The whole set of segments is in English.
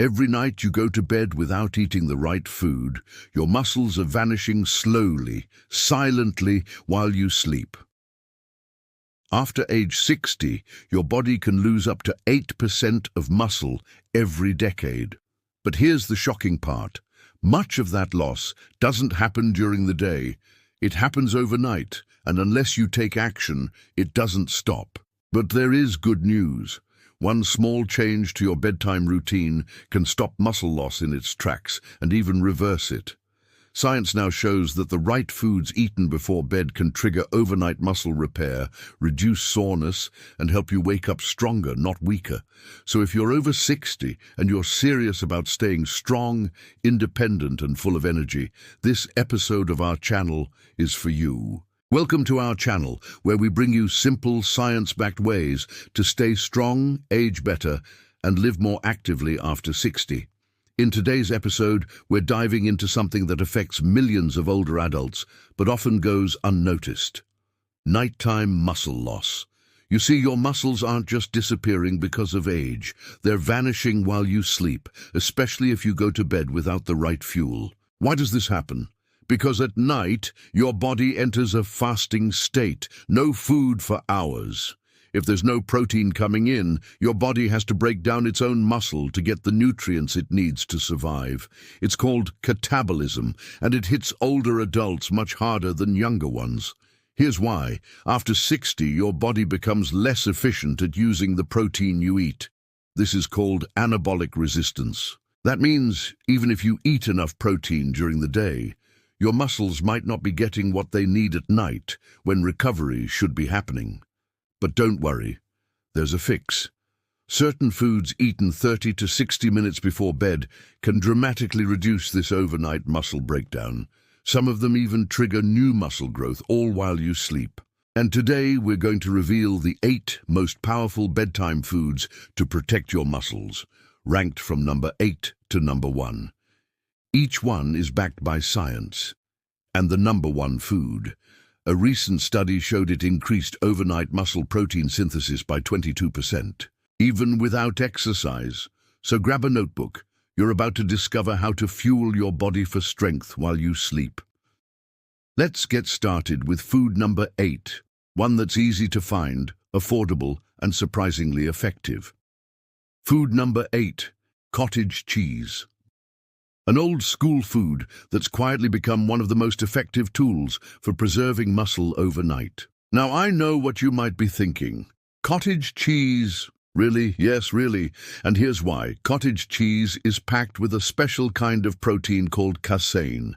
Every night you go to bed without eating the right food, your muscles are vanishing slowly, silently, while you sleep. After age 60, your body can lose up to 8% of muscle every decade. But here's the shocking part. Much of that loss doesn't happen during the day. It happens overnight, and unless you take action, it doesn't stop. But there is good news. One small change to your bedtime routine can stop muscle loss in its tracks and even reverse it. Science now shows that the right foods eaten before bed can trigger overnight muscle repair, reduce soreness, and help you wake up stronger, not weaker. So if you're over 60 and you're serious about staying strong, independent, and full of energy, this episode of our channel is for you. Welcome to our channel, where we bring you simple, science-backed ways to stay strong, age better, and live more actively after 60. In today's episode, we're diving into something that affects millions of older adults, but often goes unnoticed. Nighttime muscle loss. You see, your muscles aren't just disappearing because of age. They're vanishing while you sleep, especially if you go to bed without the right fuel. Why does this happen? Because at night, your body enters a fasting state, no food for hours. If there's no protein coming in, your body has to break down its own muscle to get the nutrients it needs to survive. It's called catabolism, and it hits older adults much harder than younger ones. Here's why. After 60, your body becomes less efficient at using the protein you eat. This is called anabolic resistance. That means even if you eat enough protein during the day, your muscles might not be getting what they need at night when recovery should be happening. But don't worry, there's a fix. Certain foods eaten 30 to 60 minutes before bed can dramatically reduce this overnight muscle breakdown. Some of them even trigger new muscle growth, all while you sleep. And today we're going to reveal the 8 most powerful bedtime foods to protect your muscles, ranked from number 8 to number 1. Each one is backed by science. And the number 1 food. A recent study showed it increased overnight muscle protein synthesis by 22%, even without exercise. So grab a notebook. You're about to discover how to fuel your body for strength while you sleep. Let's get started with food number 8, one that's easy to find, affordable, and surprisingly effective. Food number 8, cottage cheese. An old-school food that's quietly become one of the most effective tools for preserving muscle overnight. Now, I know what you might be thinking. Cottage cheese? Really? Yes, really. And here's why. Cottage cheese is packed with a special kind of protein called casein.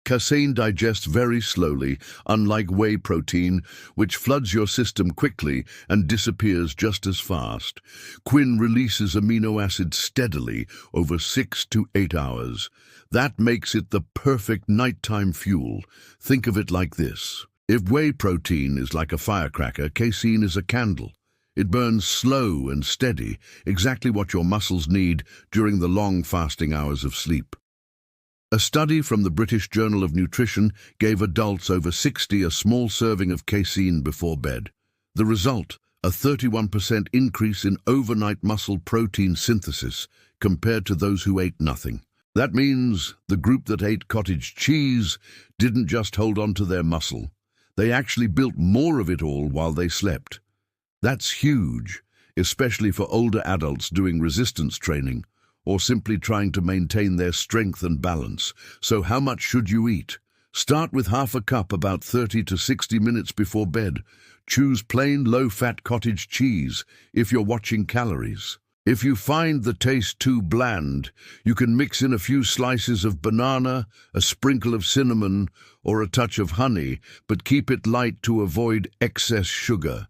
Casein digests very slowly, unlike whey protein, which floods your system quickly and disappears just as fast. Quin releases amino acids steadily over 6 to 8 hours. That makes it the perfect nighttime fuel. Think of it like this. If whey protein is like a firecracker, casein is a candle. It burns slow and steady, exactly what your muscles need during the long fasting hours of sleep. A study from the British Journal of Nutrition gave adults over 60 a small serving of casein before bed. The result, a 31% increase in overnight muscle protein synthesis compared to those who ate nothing. That means the group that ate cottage cheese didn't just hold on to their muscle. They actually built more of it all while they slept. That's huge, especially for older adults doing resistance training, or simply trying to maintain their strength and balance. So how much should you eat? Start with half a cup about 30 to 60 minutes before bed. Choose plain low-fat cottage cheese if you're watching calories. If you find the taste too bland, you can mix in a few slices of banana, a sprinkle of cinnamon, or a touch of honey, but keep it light to avoid excess sugar.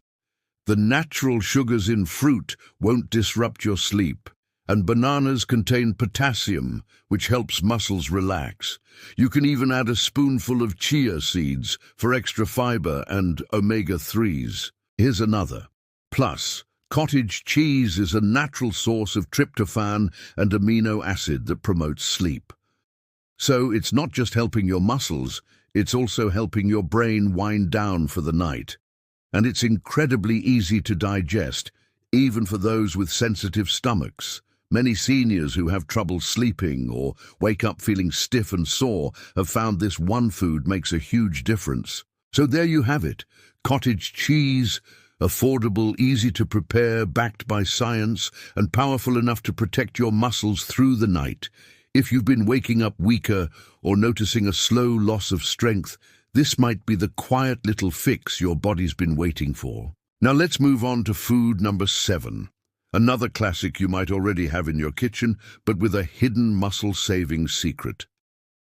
The natural sugars in fruit won't disrupt your sleep. And bananas contain potassium, which helps muscles relax. You can even add a spoonful of chia seeds for extra fiber and omega-3s. Here's another. Plus, cottage cheese is a natural source of tryptophan and amino acid that promotes sleep. So it's not just helping your muscles, it's also helping your brain wind down for the night. And it's incredibly easy to digest, even for those with sensitive stomachs. Many seniors who have trouble sleeping or wake up feeling stiff and sore have found this one food makes a huge difference. So there you have it, cottage cheese, affordable, easy to prepare, backed by science, and powerful enough to protect your muscles through the night. If you've been waking up weaker or noticing a slow loss of strength, this might be the quiet little fix your body's been waiting for. Now let's move on to food number 7. Another classic you might already have in your kitchen, but with a hidden muscle-saving secret.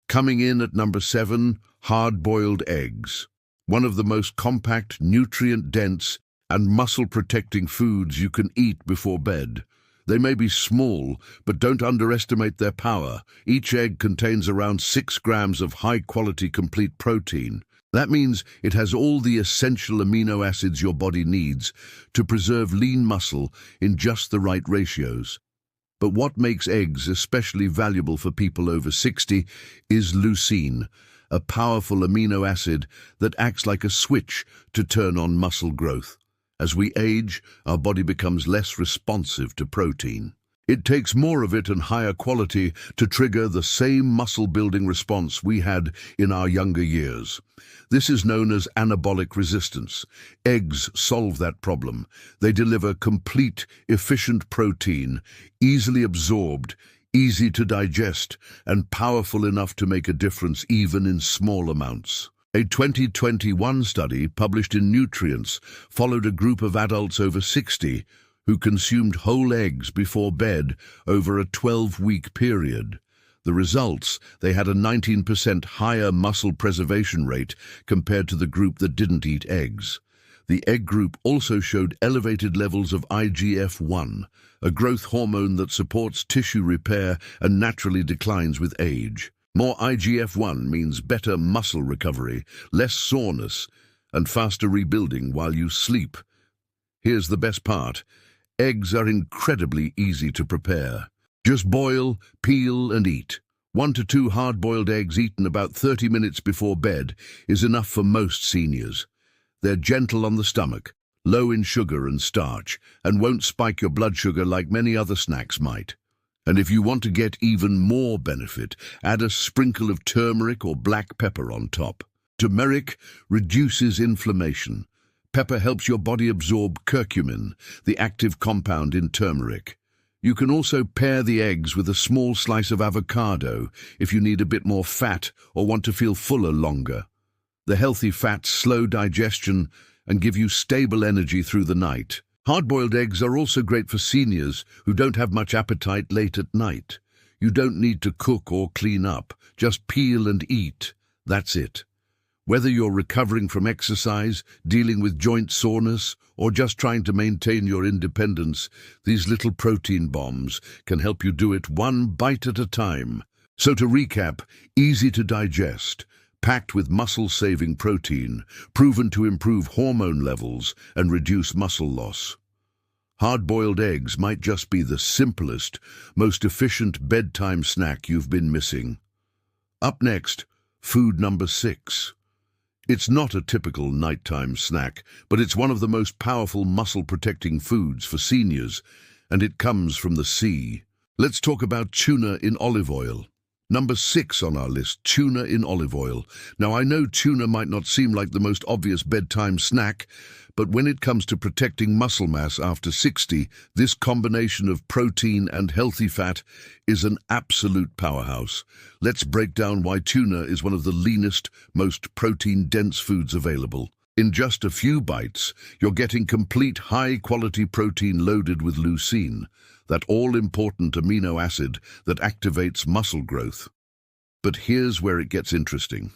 Coming in at number 7, hard-boiled eggs. One of the most compact, nutrient-dense, and muscle-protecting foods you can eat before bed. They may be small, but don't underestimate their power. Each egg contains around 6 grams of high-quality complete protein. That means it has all the essential amino acids your body needs to preserve lean muscle in just the right ratios. But what makes eggs especially valuable for people over 60 is leucine, a powerful amino acid that acts like a switch to turn on muscle growth. As we age, our body becomes less responsive to protein. It takes more of it and higher quality to trigger the same muscle-building response we had in our younger years. This is known as anabolic resistance. Eggs solve that problem. They deliver complete, efficient protein, easily absorbed, easy to digest, and powerful enough to make a difference even in small amounts. A 2021 study published in Nutrients followed a group of adults over 60 who consumed whole eggs before bed over a 12-week period. The results, they had a 19% higher muscle preservation rate compared to the group that didn't eat eggs. The egg group also showed elevated levels of IGF-1, a growth hormone that supports tissue repair and naturally declines with age. More IGF-1 means better muscle recovery, less soreness, and faster rebuilding while you sleep. Here's the best part. Eggs are incredibly easy to prepare. Just boil, peel, and eat. 1 to 2 hard-boiled eggs eaten about 30 minutes before bed is enough for most seniors. They're gentle on the stomach, low in sugar and starch, and won't spike your blood sugar like many other snacks might. And if you want to get even more benefit, add a sprinkle of turmeric or black pepper on top. Turmeric reduces inflammation. Pepper helps your body absorb curcumin, the active compound in turmeric. You can also pair the eggs with a small slice of avocado if you need a bit more fat or want to feel fuller longer. The healthy fats slow digestion and give you stable energy through the night. Hard-boiled eggs are also great for seniors who don't have much appetite late at night. You don't need to cook or clean up, just peel and eat. That's it. Whether you're recovering from exercise, dealing with joint soreness, or just trying to maintain your independence, these little protein bombs can help you do it one bite at a time. So to recap, easy to digest, packed with muscle-saving protein, proven to improve hormone levels and reduce muscle loss. Hard-boiled eggs might just be the simplest, most efficient bedtime snack you've been missing. Up next, food number 6. It's not a typical nighttime snack, but it's one of the most powerful muscle-protecting foods for seniors, and it comes from the sea. Let's talk about tuna in olive oil. Number 6 on our list, tuna in olive oil. Now, I know tuna might not seem like the most obvious bedtime snack, but when it comes to protecting muscle mass after 60, this combination of protein and healthy fat is an absolute powerhouse. Let's break down why tuna is one of the leanest, most protein-dense foods available. In just a few bites, you're getting complete high-quality protein loaded with leucine, that all-important amino acid that activates muscle growth. But here's where it gets interesting.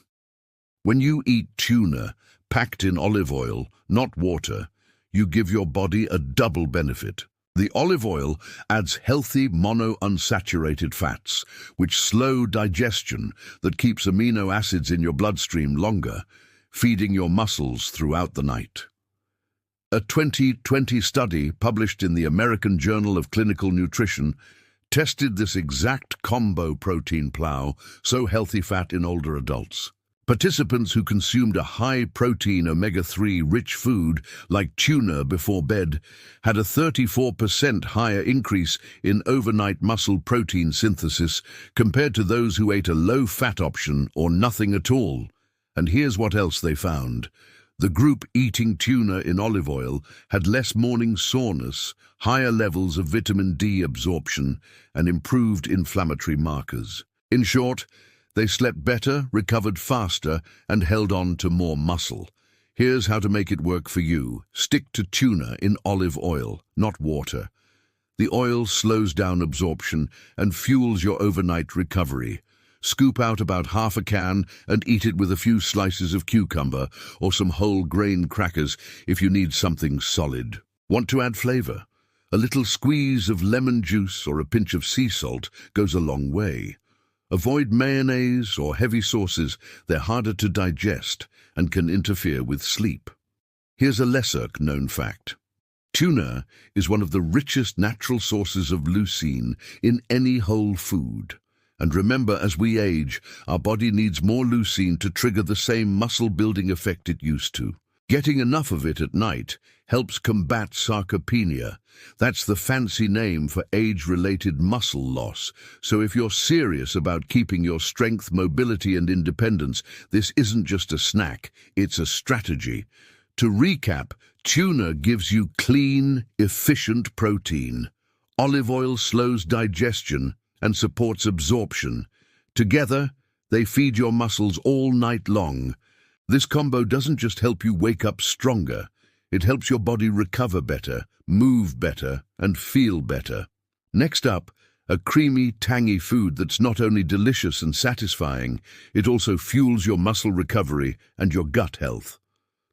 When you eat tuna, packed in olive oil, not water, you give your body a double benefit. The olive oil adds healthy monounsaturated fats, which slow digestion that keeps amino acids in your bloodstream longer, feeding your muscles throughout the night. A 2020 study published in the American Journal of Clinical Nutrition tested this exact combo protein plow, so healthy fat in older adults. Participants who consumed a high-protein omega-3 rich food like tuna before bed had a 34% higher increase in overnight muscle protein synthesis compared to those who ate a low-fat option or nothing at all. And here's what else they found. The group eating tuna in olive oil had less morning soreness, higher levels of vitamin D absorption, and improved inflammatory markers. In short, they slept better, recovered faster, and held on to more muscle. Here's how to make it work for you. Stick to tuna in olive oil, not water. The oil slows down absorption and fuels your overnight recovery. Scoop out about half a can and eat it with a few slices of cucumber or some whole grain crackers if you need something solid. Want to add flavor? A little squeeze of lemon juice or a pinch of sea salt goes a long way. Avoid mayonnaise or heavy sauces. They're harder to digest and can interfere with sleep. Here's a lesser-known fact. Tuna is one of the richest natural sources of leucine in any whole food. And remember, as we age, our body needs more leucine to trigger the same muscle-building effect it used to. Getting enough of it at night helps combat sarcopenia. That's the fancy name for age-related muscle loss. So if you're serious about keeping your strength, mobility, and independence, this isn't just a snack, it's a strategy. To recap, tuna gives you clean, efficient protein. Olive oil slows digestion and supports absorption. Together, they feed your muscles all night long. This combo doesn't just help you wake up stronger, it helps your body recover better, move better, and feel better. Next up, a creamy, tangy food that's not only delicious and satisfying, it also fuels your muscle recovery and your gut health.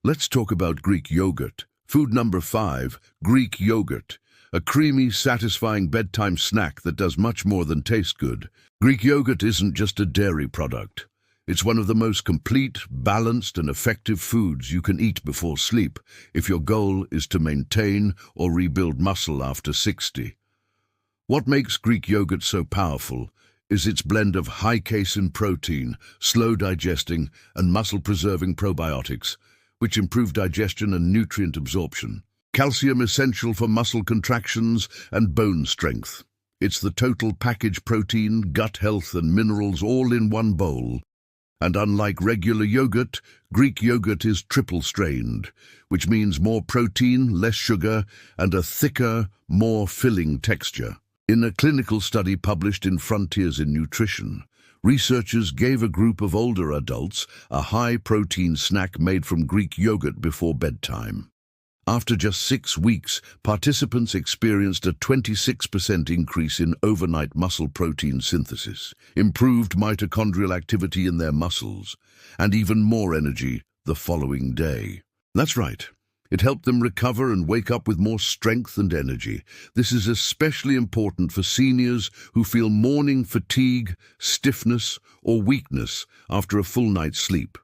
Let's talk about Greek yogurt. Food number 5, Greek yogurt. A creamy, satisfying bedtime snack that does much more than taste good. Greek yogurt isn't just a dairy product. It's one of the most complete, balanced, and effective foods you can eat before sleep if your goal is to maintain or rebuild muscle after 60. What makes Greek yogurt so powerful is its blend of high casein protein, slow digesting, and muscle-preserving probiotics, which improve digestion and nutrient absorption. Calcium essential for muscle contractions and bone strength. It's the total package: protein, gut health, and minerals all in one bowl. And unlike regular yogurt, Greek yogurt is triple-strained, which means more protein, less sugar, and a thicker, more filling texture. In a clinical study published in Frontiers in Nutrition, researchers gave a group of older adults a high-protein snack made from Greek yogurt before bedtime. After just 6 weeks, participants experienced a 26% increase in overnight muscle protein synthesis, improved mitochondrial activity in their muscles, and even more energy the following day. That's right. It helped them recover and wake up with more strength and energy. This is especially important for seniors who feel morning fatigue, stiffness, or weakness after a full night's sleep.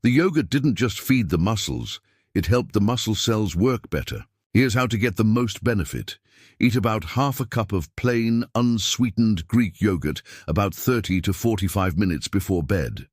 The yogurt didn't just feed the muscles, it helped the muscle cells work better. Here's how to get the most benefit. Eat about half a cup of plain, unsweetened Greek yogurt about 30 to 45 minutes before bed.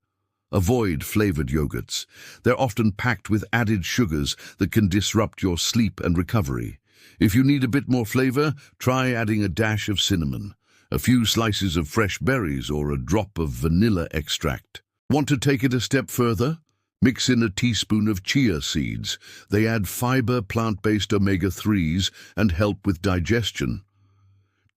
Avoid flavored yogurts. They're often packed with added sugars that can disrupt your sleep and recovery. If you need a bit more flavor, try adding a dash of cinnamon, a few slices of fresh berries, or a drop of vanilla extract. Want to take it a step further? Mix in a teaspoon of chia seeds. They add fiber, plant-based omega-3s, and help with digestion.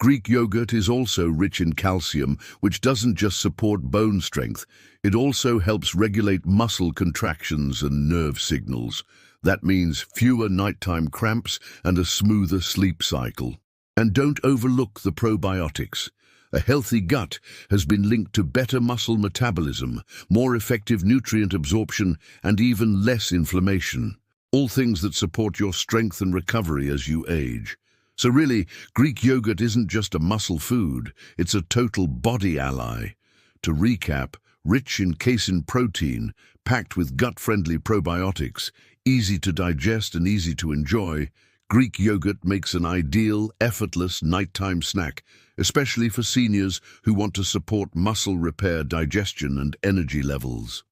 Greek yogurt is also rich in calcium, which doesn't just support bone strength, it also helps regulate muscle contractions and nerve signals. That means fewer nighttime cramps and a smoother sleep cycle. And don't overlook the probiotics. A healthy gut has been linked to better muscle metabolism, more effective nutrient absorption, and even less inflammation. All things that support your strength and recovery as you age. So really, Greek yogurt isn't just a muscle food, it's a total body ally. To recap, rich in casein protein, packed with gut-friendly probiotics, easy to digest and easy to enjoy, Greek yogurt makes an ideal, effortless nighttime snack, especially for seniors who want to support muscle repair, digestion, and energy levels.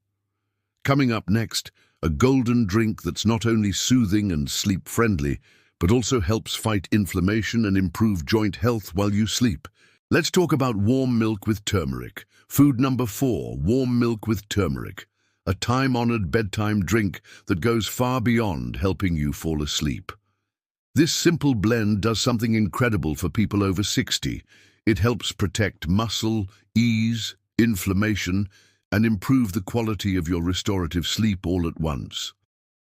Coming up next, a golden drink that's not only soothing and sleep-friendly, but also helps fight inflammation and improve joint health while you sleep. Let's talk about warm milk with turmeric. Food number 4, warm milk with turmeric. A time-honored bedtime drink that goes far beyond helping you fall asleep. This simple blend does something incredible for people over 60. It helps protect muscle, ease, inflammation, and improve the quality of your restorative sleep all at once.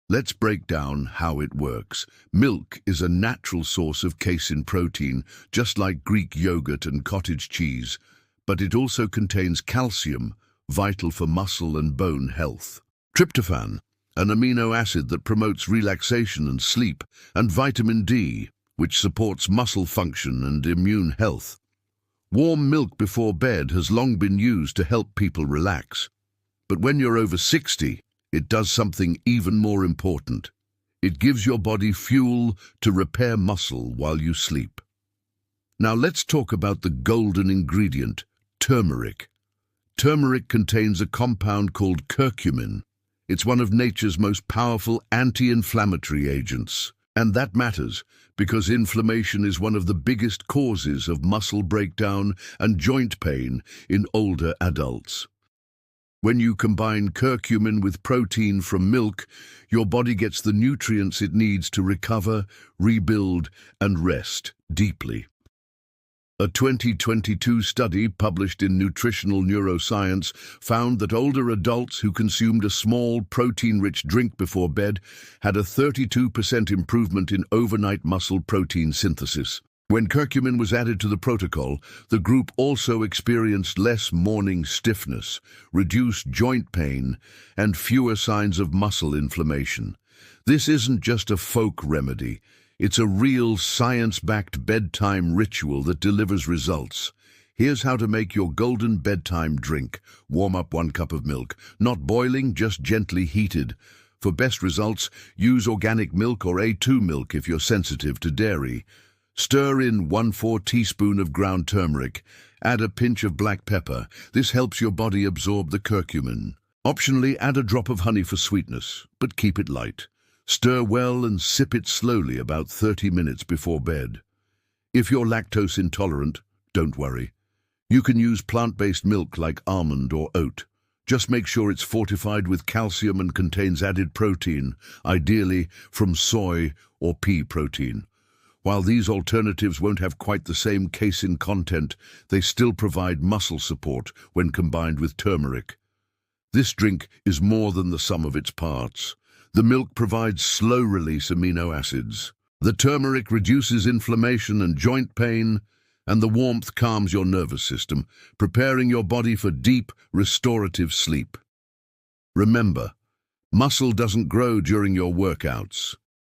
Let's break down how it works. Milk is a natural source of casein protein, just like Greek yogurt and cottage cheese, but it also contains calcium, vital for muscle and bone health. Tryptophan, an amino acid that promotes relaxation and sleep, and vitamin D, which supports muscle function and immune health. Warm milk before bed has long been used to help people relax. But when you're over 60, it does something even more important. It gives your body fuel to repair muscle while you sleep. Now let's talk about the golden ingredient, turmeric. Turmeric contains a compound called curcumin. It's one of nature's most powerful anti-inflammatory agents. And that matters because inflammation is one of the biggest causes of muscle breakdown and joint pain in older adults. When you combine curcumin with protein from milk, your body gets the nutrients it needs to recover, rebuild, and rest deeply. A 2022 study published in Nutritional Neuroscience found that older adults who consumed a small protein-rich drink before bed had a 32% improvement in overnight muscle protein synthesis. When curcumin was added to the protocol, the group also experienced less morning stiffness, reduced joint pain, and fewer signs of muscle inflammation. This isn't just a folk remedy. It's a real science-backed bedtime ritual that delivers results. Here's how to make your golden bedtime drink. Warm up 1 cup of milk, not boiling, just gently heated. For best results, use organic milk or A2 milk if you're sensitive to dairy. Stir in 1/4 teaspoon of ground turmeric. Add a pinch of black pepper. This helps your body absorb the curcumin. Optionally, add a drop of honey for sweetness, but keep it light. Stir well and sip it slowly about 30 minutes before bed. If you're lactose intolerant, don't worry. You can use plant-based milk like almond or oat. Just make sure it's fortified with calcium and contains added protein, ideally from soy or pea protein. While these alternatives won't have quite the same casein content, they still provide muscle support when combined with turmeric. This drink is more than the sum of its parts. The milk provides slow-release amino acids. The turmeric reduces inflammation and joint pain, and the warmth calms your nervous system, preparing your body for deep, restorative sleep. Remember, muscle doesn't grow during your workouts.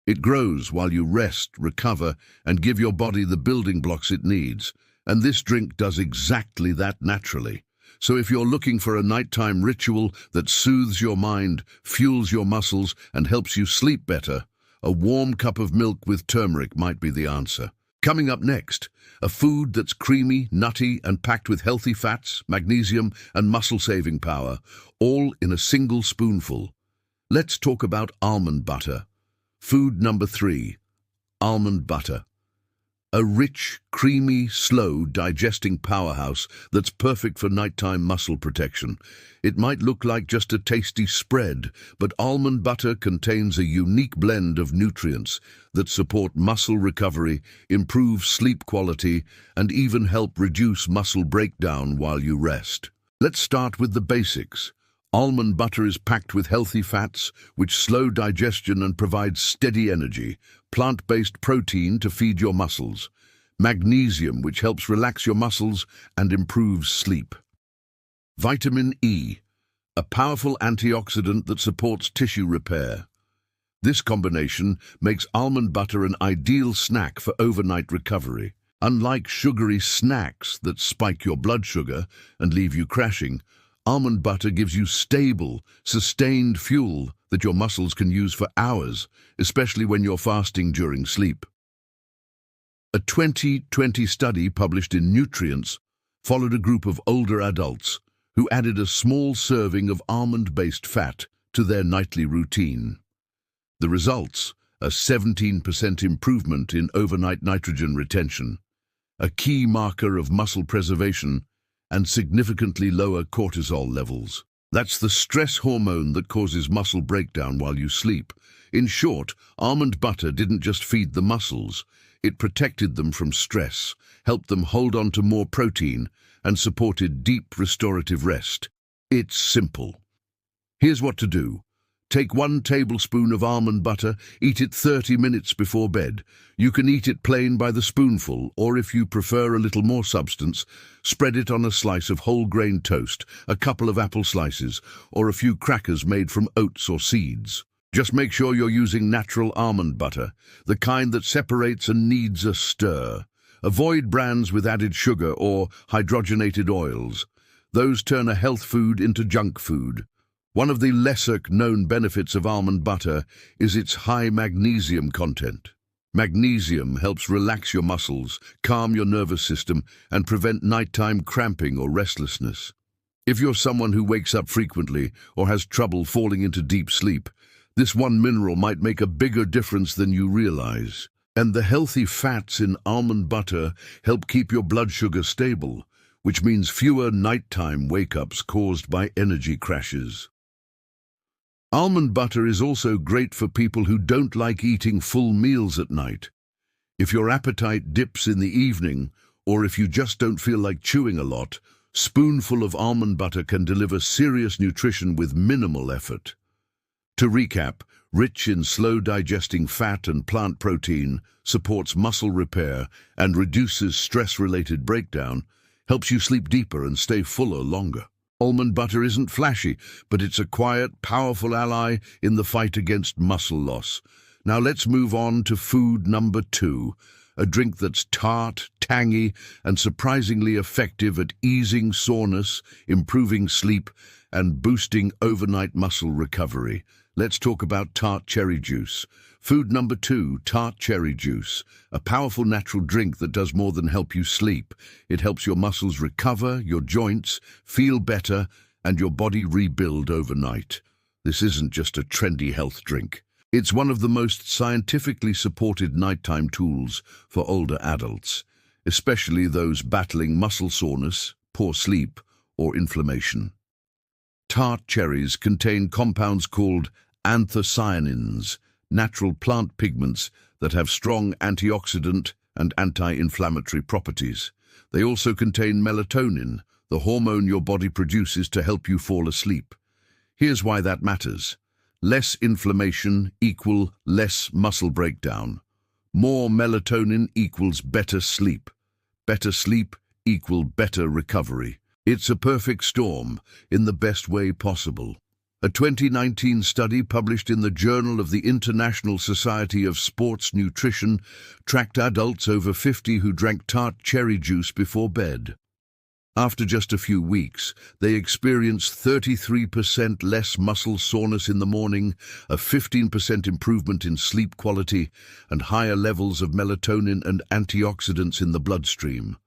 It grows while you rest, recover, and give your body the building blocks it needs. And this drink does exactly that naturally. So if you're looking for a nighttime ritual that soothes your mind, fuels your muscles, and helps you sleep better, a warm cup of milk with turmeric might be the answer. Coming up next, a food that's creamy, nutty, and packed with healthy fats, magnesium, and muscle-saving power, all in a single spoonful. Let's talk about almond butter. Food number 3, almond butter. A rich, creamy, slow-digesting powerhouse that's perfect for nighttime muscle protection. It might look like just a tasty spread, but almond butter contains a unique blend of nutrients that support muscle recovery, improve sleep quality, and even help reduce muscle breakdown while you rest. Let's start with the basics. Almond butter is packed with healthy fats, which slow digestion and provide steady energy, plant-based protein to feed your muscles, magnesium, which helps relax your muscles and improves sleep, vitamin E, a powerful antioxidant that supports tissue repair. This combination makes almond butter an ideal snack for overnight recovery. Unlike sugary snacks that spike your blood sugar and leave you crashing, almond butter gives you stable, sustained fuel that your muscles can use for hours, especially when you're fasting during sleep. A 2020 study published in Nutrients followed a group of older adults who added a small serving of almond-based fat to their nightly routine. The results: a 17% improvement in overnight nitrogen retention, a key marker of muscle preservation, and significantly lower cortisol levels. That's the stress hormone that causes muscle breakdown while you sleep. In short, almond butter didn't just feed the muscles, it protected them from stress, helped them hold on to more protein, and supported deep restorative rest. It's simple. Here's what to do. Take 1 tablespoon of almond butter, eat it 30 minutes before bed. You can eat it plain by the spoonful, or if you prefer a little more substance, spread it on a slice of whole grain toast, a couple of apple slices, or a few crackers made from oats or seeds. Just make sure you're using natural almond butter, the kind that separates and needs a stir. Avoid brands with added sugar or hydrogenated oils. Those turn a health food into junk food. One of the lesser-known benefits of almond butter is its high magnesium content. Magnesium helps relax your muscles, calm your nervous system, and prevent nighttime cramping or restlessness. If you're someone who wakes up frequently or has trouble falling into deep sleep, this one mineral might make a bigger difference than you realize. And the healthy fats in almond butter help keep your blood sugar stable, which means fewer nighttime wake-ups caused by energy crashes. Almond butter is also great for people who don't like eating full meals at night. If your appetite dips in the evening, or if you just don't feel like chewing a lot, a spoonful of almond butter can deliver serious nutrition with minimal effort. To recap, rich in slow-digesting fat and plant protein, supports muscle repair, and reduces stress-related breakdown, helps you sleep deeper and stay fuller longer. Almond butter isn't flashy, but it's a quiet, powerful ally in the fight against muscle loss. Now let's move on to food number 2, a drink that's tart, tangy, and surprisingly effective at easing soreness, improving sleep, and boosting overnight muscle recovery. Let's talk about tart cherry juice. Food number 2, tart cherry juice, a powerful natural drink that does more than help you sleep. It helps your muscles recover, your joints feel better, and your body rebuild overnight. This isn't just a trendy health drink. It's one of the most scientifically supported nighttime tools for older adults, especially those battling muscle soreness, poor sleep, or inflammation. Tart cherries contain compounds called anthocyanins, natural plant pigments that have strong antioxidant and anti-inflammatory properties. They also contain melatonin, the hormone your body produces to help you fall asleep. Here's why that matters. Less inflammation equals less muscle breakdown. More melatonin equals better sleep. Better sleep equals better recovery. It's a perfect storm in the best way possible. A 2019 study published in the Journal of the International Society of Sports Nutrition tracked adults over 50 who drank tart cherry juice before bed. After just a few weeks, they experienced 33% less muscle soreness in the morning, a 15% improvement in sleep quality, and higher levels of melatonin and antioxidants in the bloodstream.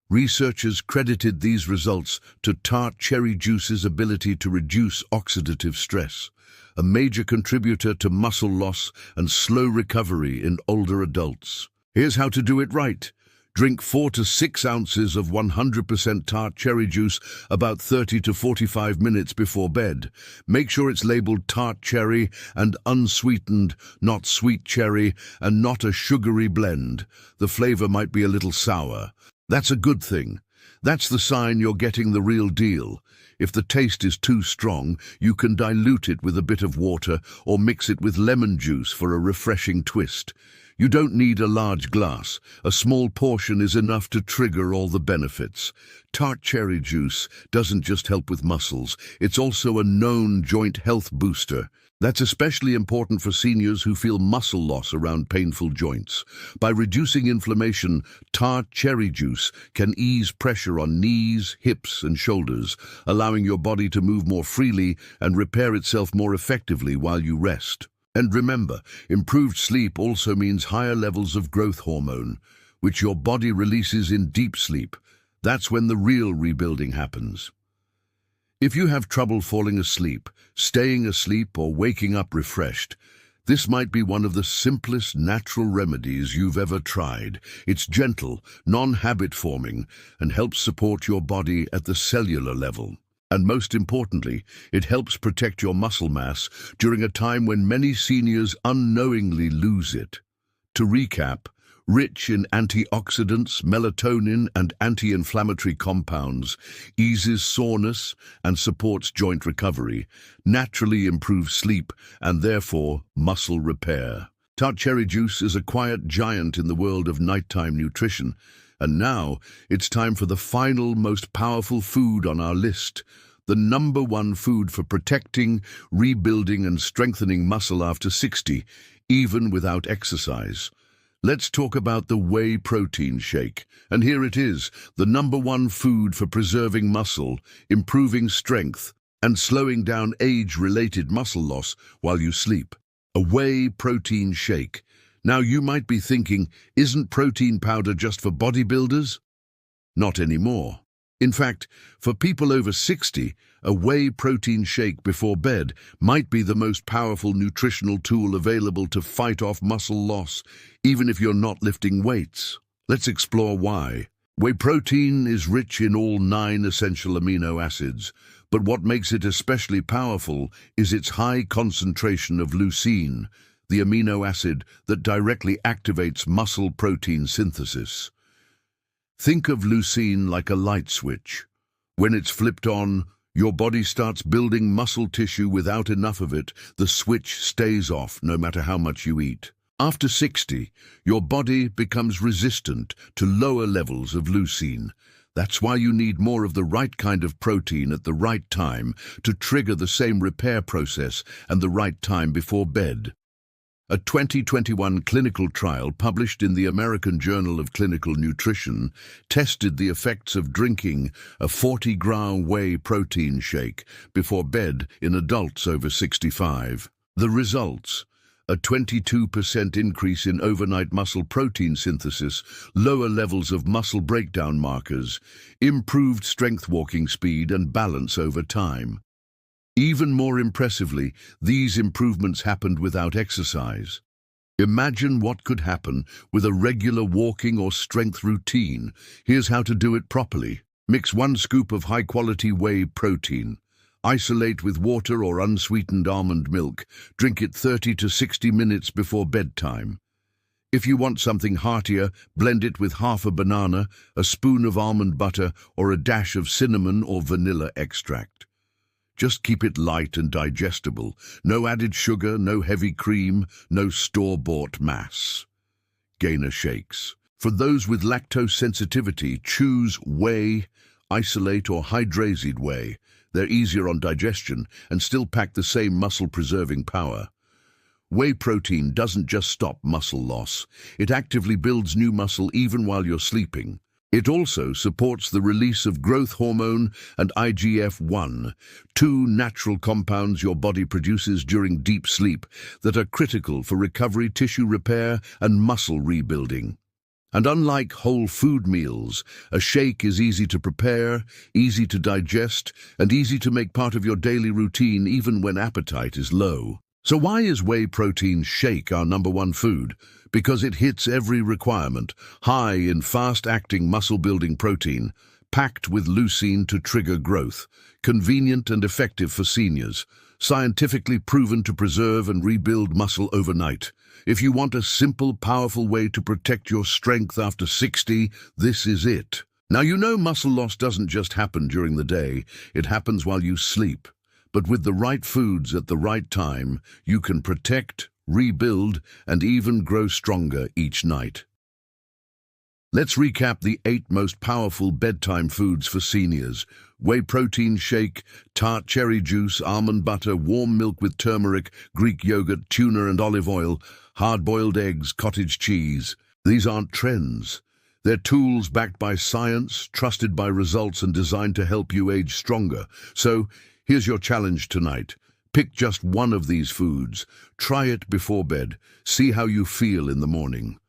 Researchers credited these results to tart cherry juice's ability to reduce oxidative stress, a major contributor to muscle loss and slow recovery in older adults. Here's how to do it right. Drink 4 to 6 ounces of 100% tart cherry juice about 30 to 45 minutes before bed. Make sure it's labeled tart cherry and unsweetened, not sweet cherry, and not a sugary blend. The flavor might be a little sour. That's a good thing. That's the sign you're getting the real deal. If the taste is too strong, you can dilute it with a bit of water or mix it with lemon juice for a refreshing twist. You don't need a large glass. A small portion is enough to trigger all the benefits. Tart cherry juice doesn't just help with muscles, it's also a known joint health booster. That's especially important for seniors who feel muscle loss around painful joints. By reducing inflammation, tart cherry juice can ease pressure on knees, hips, and shoulders, allowing your body to move more freely and repair itself more effectively while you rest. And remember, improved sleep also means higher levels of growth hormone, which your body releases in deep sleep. That's when the real rebuilding happens. If you have trouble falling asleep, staying asleep, or waking up refreshed, this might be one of the simplest natural remedies you've ever tried. It's gentle, non-habit forming, and helps support your body at the cellular level. And most importantly, it helps protect your muscle mass during a time when many seniors unknowingly lose it. To recap, rich in antioxidants, melatonin, and anti-inflammatory compounds, eases soreness and supports joint recovery, naturally improves sleep, and therefore muscle repair. Tart cherry juice is a quiet giant in the world of nighttime nutrition, and now it's time for the final, most powerful food on our list, the #1 food for protecting, rebuilding, and strengthening muscle after 60, even without exercise. Let's talk about the whey protein shake. And here it is, the #1 food for preserving muscle, improving strength, and slowing down age-related muscle loss while you sleep. A whey protein shake. Now you might be thinking, isn't protein powder just for bodybuilders? Not anymore. In fact, for people over 60, a whey protein shake before bed might be the most powerful nutritional tool available to fight off muscle loss, even if you're not lifting weights. Let's explore why. Whey protein is rich in all 9 essential amino acids, but what makes it especially powerful is its high concentration of leucine, the amino acid that directly activates muscle protein synthesis. Think of leucine like a light switch. When it's flipped on, your body starts building muscle tissue. Without enough of it, the switch stays off no matter how much you eat. After 60, your body becomes resistant to lower levels of leucine. That's why you need more of the right kind of protein at the right time to trigger the same repair process and the right time before bed. A 2021 clinical trial published in the American Journal of Clinical Nutrition tested the effects of drinking a 40-gram whey protein shake before bed in adults over 65. The results: a 22% increase in overnight muscle protein synthesis, lower levels of muscle breakdown markers, improved strength, walking speed, and balance over time. Even more impressively, these improvements happened without exercise. Imagine what could happen with a regular walking or strength routine. Here's how to do it properly. Mix 1 scoop of high-quality whey protein. Isolate with water or unsweetened almond milk. Drink it 30 to 60 minutes before bedtime. If you want something heartier, blend it with half a banana, a spoon of almond butter, or a dash of cinnamon or vanilla extract. Just keep it light and digestible. No added sugar, no heavy cream, no store-bought mass. Gainer shakes. For those with lactose sensitivity, choose whey, isolate or hydrated whey. They're easier on digestion and still pack the same muscle-preserving power. Whey protein doesn't just stop muscle loss. It actively builds new muscle even while you're sleeping. It also supports the release of growth hormone and IGF-1, 2 natural compounds your body produces during deep sleep that are critical for recovery, tissue repair, and muscle rebuilding. And unlike whole food meals, a shake is easy to prepare, easy to digest, and easy to make part of your daily routine even when appetite is low. So why is whey protein shake our #1 food? Because it hits every requirement, high in fast-acting muscle-building protein, packed with leucine to trigger growth, convenient and effective for seniors, scientifically proven to preserve and rebuild muscle overnight. If you want a simple, powerful way to protect your strength after 60, this is it. Now you know muscle loss doesn't just happen during the day, it happens while you sleep. But with the right foods at the right time, you can protect, rebuild, and even grow stronger each night. Let's recap the 8 most powerful bedtime foods for seniors. Whey protein shake, tart cherry juice, almond butter, warm milk with turmeric, Greek yogurt, tuna and olive oil, hard-boiled eggs, cottage cheese. These aren't trends. They're tools backed by science, trusted by results, and designed to help you age stronger. So, here's your challenge tonight. Pick just one of these foods. Try it before bed. See how you feel in the morning.